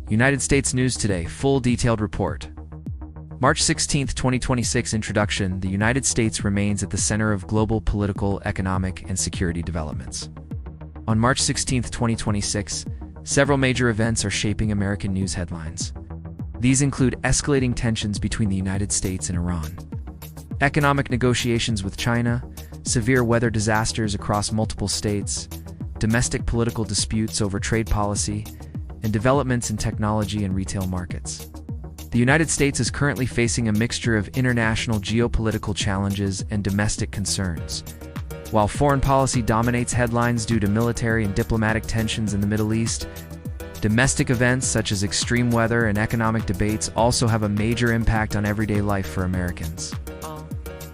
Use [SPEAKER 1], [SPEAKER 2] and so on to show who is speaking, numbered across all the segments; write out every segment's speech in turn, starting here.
[SPEAKER 1] United States News Today, full detailed report. March 16, 2026 Introduction. The United States remains at the center of global political, economic, and security developments. On March 16, 2026, several major events are shaping American news headlines. These include escalating tensions between the United States and Iran, economic negotiations with China, severe weather disasters across multiple states, domestic political disputes over trade policy, and developments in technology and retail markets. The United States is currently facing a mixture of international geopolitical challenges and domestic concerns. While foreign policy dominates headlines due to military and diplomatic tensions in the Middle East, domestic events such as extreme weather and economic debates also have a major impact on everyday life for Americans.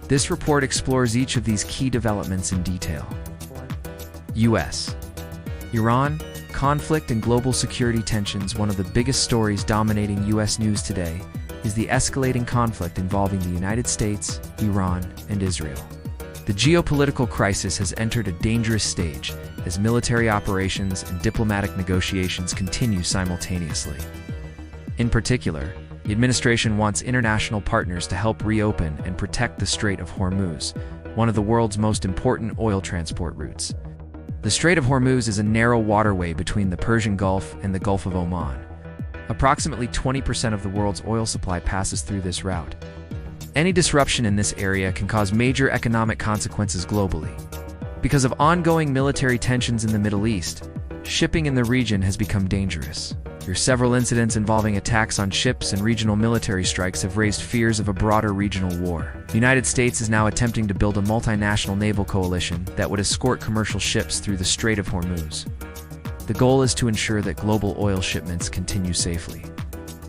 [SPEAKER 1] This report explores each of these key developments in detail. U.S. Iran conflict and global security tensions. One of the biggest stories dominating U.S. news today is the escalating conflict involving the United States, Iran, and Israel. The geopolitical crisis has entered a dangerous stage as military operations and diplomatic negotiations continue simultaneously. In particular, the administration wants international partners to help reopen and protect the Strait of Hormuz, one of the world's most important oil transport routes. The Strait of Hormuz is a narrow waterway between the Persian Gulf and the Gulf of Oman. Approximately 20% of the world's oil supply passes through this route. Any disruption in this area can cause major economic consequences globally. Because of ongoing military tensions in the Middle East, shipping in the region has become dangerous. Several incidents involving attacks on ships and regional military strikes have raised fears of a broader regional war. The United States is now attempting to build a multinational naval coalition that would escort commercial ships through the Strait of Hormuz. The goal is to ensure that global oil shipments continue safely.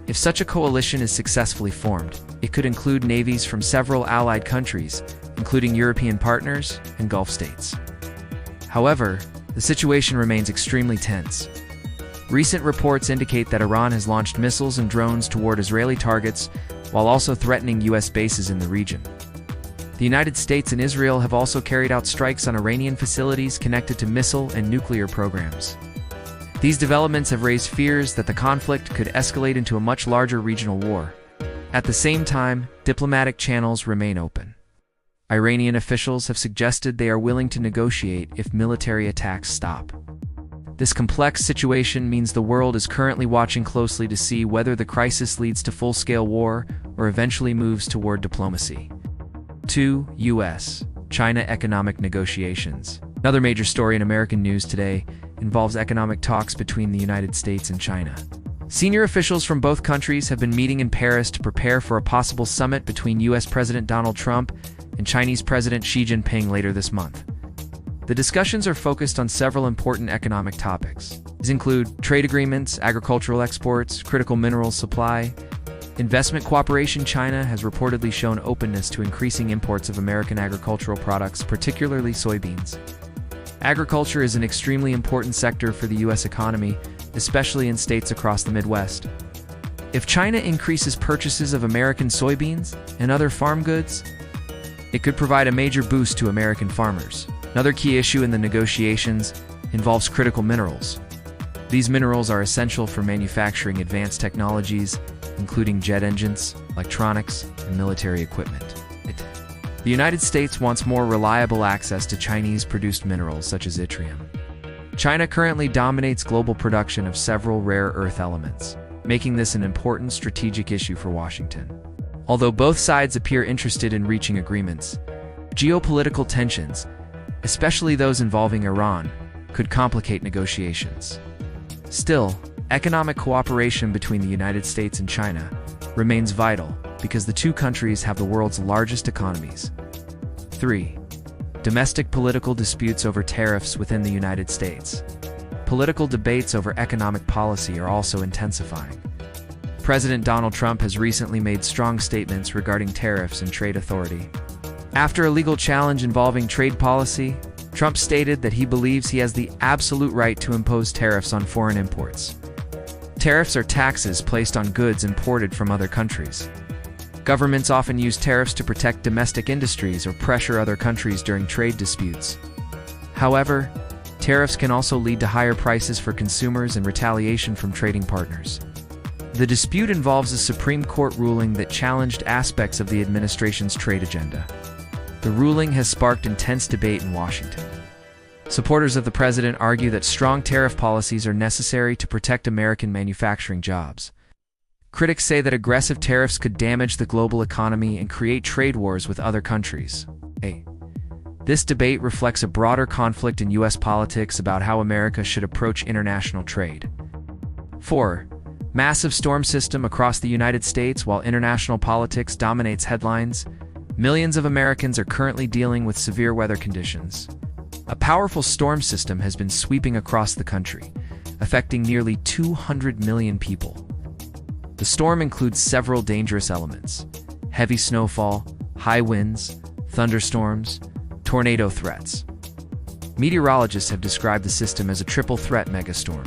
[SPEAKER 1] If such a coalition is successfully formed, it could include navies from several allied countries, including European partners and Gulf states. However, the situation remains extremely tense. Recent reports indicate that Iran has launched missiles and drones toward Israeli targets while also threatening U.S. bases in the region. The United States and Israel have also carried out strikes on Iranian facilities connected to missile and nuclear programs. These developments have raised fears that the conflict could escalate into a much larger regional war. At the same time, diplomatic channels remain open. Iranian officials have suggested they are willing to negotiate if military attacks stop. This complex situation means the world is currently watching closely to see whether the crisis leads to full-scale war or eventually moves toward diplomacy. 2. U.S.-China economic negotiations. Another major story in American news today involves economic talks between the United States and China. Senior officials from both countries have been meeting in Paris to prepare for a possible summit between U.S. President Donald Trump and Chinese President Xi Jinping later this month. The discussions are focused on several important economic topics. These include trade agreements, agricultural exports, critical minerals supply, investment cooperation. China has reportedly shown openness to increasing imports of American agricultural products, particularly soybeans. Agriculture is an extremely important sector for the U.S. economy, especially in states across the Midwest. If China increases purchases of American soybeans and other farm goods, it could provide a major boost to American farmers. Another key issue in the negotiations involves critical minerals. These minerals are essential for manufacturing advanced technologies, including jet engines, electronics, and military equipment. The United States wants more reliable access to Chinese-produced minerals such as yttrium. China currently dominates global production of several rare earth elements, making this an important strategic issue for Washington. Although both sides appear interested in reaching agreements, geopolitical tensions, especially those involving Iran, could complicate negotiations. Still, economic cooperation between the United States and China remains vital because the two countries have the world's largest economies. 3. Domestic political disputes over tariffs within the United States. Political debates over economic policy are also intensifying. President Donald Trump has recently made strong statements regarding tariffs and trade authority. After a legal challenge involving trade policy, Trump stated that he believes he has the absolute right to impose tariffs on foreign imports. Tariffs are taxes placed on goods imported from other countries. Governments often use tariffs to protect domestic industries or pressure other countries during trade disputes. However, tariffs can also lead to higher prices for consumers and retaliation from trading partners. The dispute involves a Supreme Court ruling that challenged aspects of the administration's trade agenda. The ruling has sparked intense debate in Washington. Supporters of the president argue that strong tariff policies are necessary to protect American manufacturing jobs. Critics say that aggressive tariffs could damage the global economy and create trade wars with other countries. This debate reflects a broader conflict in U.S. politics about how America should approach international trade. 4. Massive storm system across the United States. While international politics dominates headlines, millions of Americans are currently dealing with severe weather conditions. A powerful storm system has been sweeping across the country, affecting nearly 200 million people. The storm includes several dangerous elements: heavy snowfall, high winds, thunderstorms, tornado threats. Meteorologists have described the system as a triple-threat megastorm.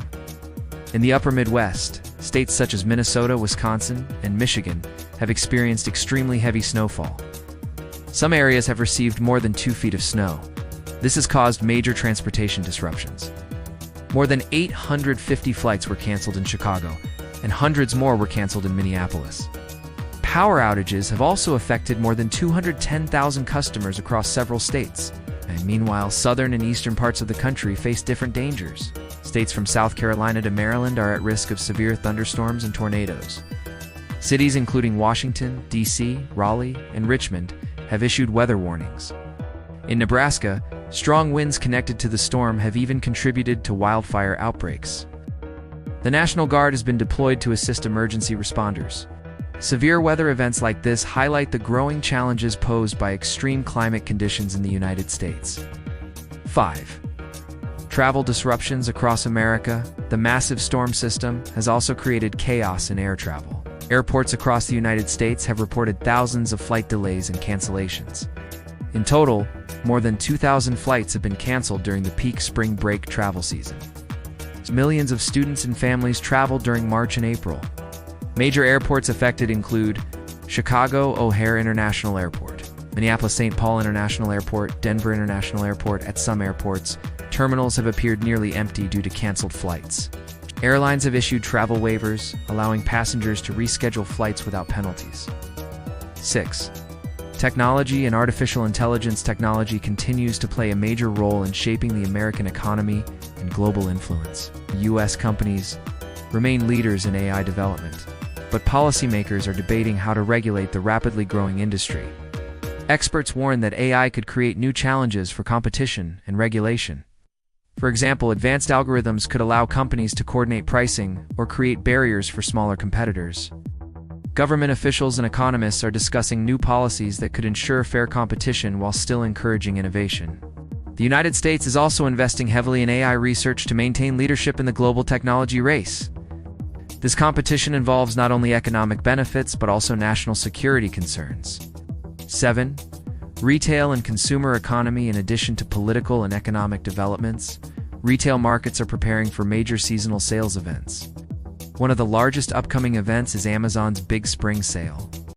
[SPEAKER 1] In the upper Midwest, states such as Minnesota, Wisconsin, and Michigan have experienced extremely heavy snowfall. Some areas have received more than 2 feet of snow. This has caused major transportation disruptions. More than 850 flights were canceled in Chicago, and hundreds more were canceled in Minneapolis. Power outages have also affected more than 210,000 customers across several states. And meanwhile, southern and eastern parts of the country face different dangers. States from South Carolina to Maryland are at risk of severe thunderstorms and tornadoes. Cities including Washington, D.C., Raleigh, and Richmond have issued weather warnings. In Nebraska, strong winds connected to the storm have even contributed to wildfire outbreaks. The National Guard has been deployed to assist emergency responders. Severe weather events like this highlight the growing challenges posed by extreme climate conditions in the United States. 5. Travel disruptions across America. The massive storm system has also created chaos in air travel. Airports across the United States have reported thousands of flight delays and cancellations. In total, more than 2,000 flights have been canceled during the peak spring break travel season. Millions of students and families traveled during March and April. Major airports affected include Chicago O'Hare International Airport, Minneapolis-St. Paul International Airport, Denver International Airport. At some airports, terminals have appeared nearly empty due to canceled flights. Airlines have issued travel waivers, allowing passengers to reschedule flights without penalties. 6. Technology and artificial intelligence. Technology continues to play a major role in shaping the American economy and global influence. U.S. companies remain leaders in AI development, but policymakers are debating how to regulate the rapidly growing industry. Experts warn that AI could create new challenges for competition and regulation. For example, advanced algorithms could allow companies to coordinate pricing or create barriers for smaller competitors. Government officials and economists are discussing new policies that could ensure fair competition while still encouraging innovation. The United States is also investing heavily in AI research to maintain leadership in the global technology race. This competition involves not only economic benefits but also national security concerns. 7. Retail and consumer economy. In addition to political and economic developments, retail markets are preparing for major seasonal sales events. One of the largest upcoming events is Amazon's Big Spring Sale.